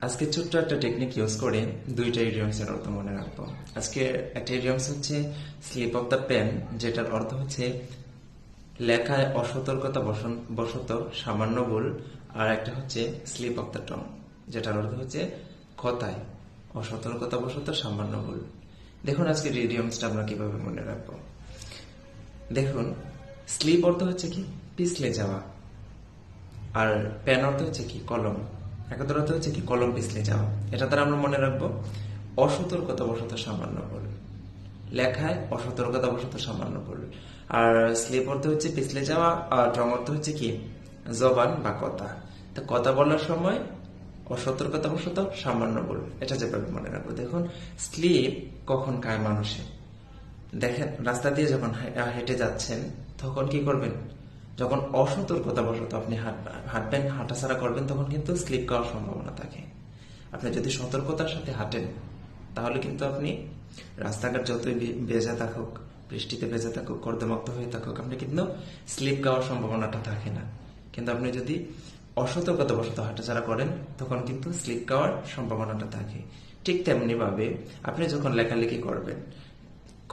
আজকে ছোট্ট একটা টেকনিক ইউজ করে দুইটা ইডিয়মস এর অর্থ মনে রাখবো। আজকে একটা ইডিয়মস হচ্ছে স্লিপ অফ দ্য পেন, যেটার অর্থ হচ্ছে লেখায় অসতর্কতা বশত সামান্য ভুল। আর একটা হচ্ছে স্লিপ অফ দ্য টং, যেটার অর্থ হচ্ছে কথায় অসতর্কতা বশত সামান্য ভুল। দেখুন আজকের ইডিয়মসটা আমরা কিভাবে মনে রাখবো। দেখুন, স্লিপ অর্থ হচ্ছে কি পিছলে যাওয়া, আর পেন অর্থ হচ্ছে কি কলম। একদর অর্থ হচ্ছে কি কলম পিছলে যাওয়া। এটা দ্বারা আমরা মনে রাখবো অসতর্কতা বশত সামান্য ভুল, লেখায় অসতর্কতা বশত সামান্য ভুল। আর স্লিপ অর্থ হচ্ছে পিছলে যাওয়া, আর টং অর্থ হচ্ছে কি জবান বা কথা। তো কথা বলার সময় অসতর্কতা বশত সামান্য ভুল, এটা যেভাবে মনে রাখবো। দেখুন, স্লিপ কখন খায় মানুষে? দেখেন, রাস্তা দিয়ে যখন হেঁটে যাচ্ছেন তখন কি করবেন? যখন অসতর্কতা বশত আপনি হাঁটবেন, হাঁটাছাড়া করবেন, তখন কিন্তু স্লিপ খাওয়ার সম্ভাবনা থাকে। আপনি যদি সতর্কতার সাথে হাঁটেন তাহলে কিন্তু আপনি রাস্তাঘাট যতই ভেজা থাকুক, বৃষ্টিতে ভেজা থাকুক, কর্দমাক্ত হয়ে থাকুক, আপনি কিন্তু স্লিপ খাওয়ার সম্ভাবনাটা থাকে না। কিন্তু আপনি যদি অসতর্কতা বশত হাঁটাচলা করেন তখন কিন্তু স্লিপ খাওয়ার সম্ভাবনাটা থাকে। ঠিক তেমনি ভাবে আপনি যখন লেখালেখি করবেন,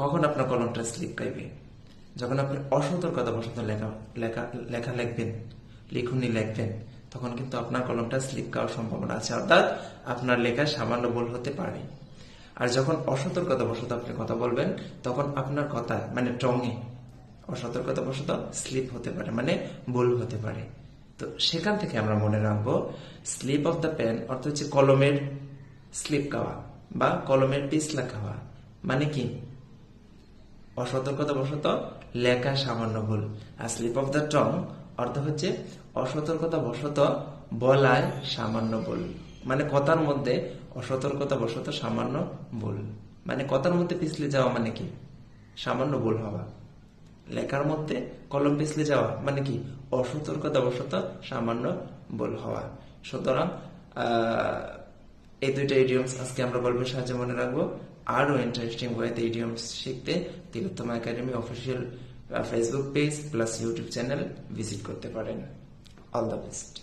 কখন আপনার কলমটা স্লিপ খাইবে? যখন আপনি অসতর্কতা বশত লেখা লেখা লেখা লিখবেন, লিখুনি লিখবেন, তখন কিন্তু আপনার কলমটা স্লিপ খাওয়ার সম্ভাবনা আছে, অর্থাৎ আপনার লেখায় সামান্য ভুল হতে পারে। আর যখন অসতর্কতা বশত আপনি কথা বলবেন, তখন আপনার কথা মানে টঙে অসতর্কতা বশত স্লিপ হতে পারে, মানে ভুল হতে পারে। তো সেখান থেকে আমরা মনে রাখবো স্লিপ অফ দ্য পেন অর্থ হচ্ছে কলমের স্লিপ খাওয়া বা কলমের পিছলা খাওয়া, মানে কি অসতর্কতা বশত লেখা সামান্য ভুল। আর স্লিপ অফ দ্য টং অর্থ হচ্ছে অসতর্কতা বশত বলায় সামান্য ভুল, মানে কথার মধ্যে অসতর্কতা বশত সামান্য ভুল। মানে কথার মধ্যে পিছলে যাওয়া মানে কি সামান্য ভুল হওয়া, লেখার মধ্যে কলম পিছলে যাওয়া মানে কি অসতর্কতা বশত সামান্য ভুল হওয়া। সুতরাং এই দুইটা ইডিয়মস আজকে আমরা গল্পের সাহায্যে মনে রাখবো। আরো ইন্টারেস্টিং ওয়েতে ইডিয়মস শিখতে Tilottama academy official facebook page plus youtube channel visit করতে পারেন। All the best.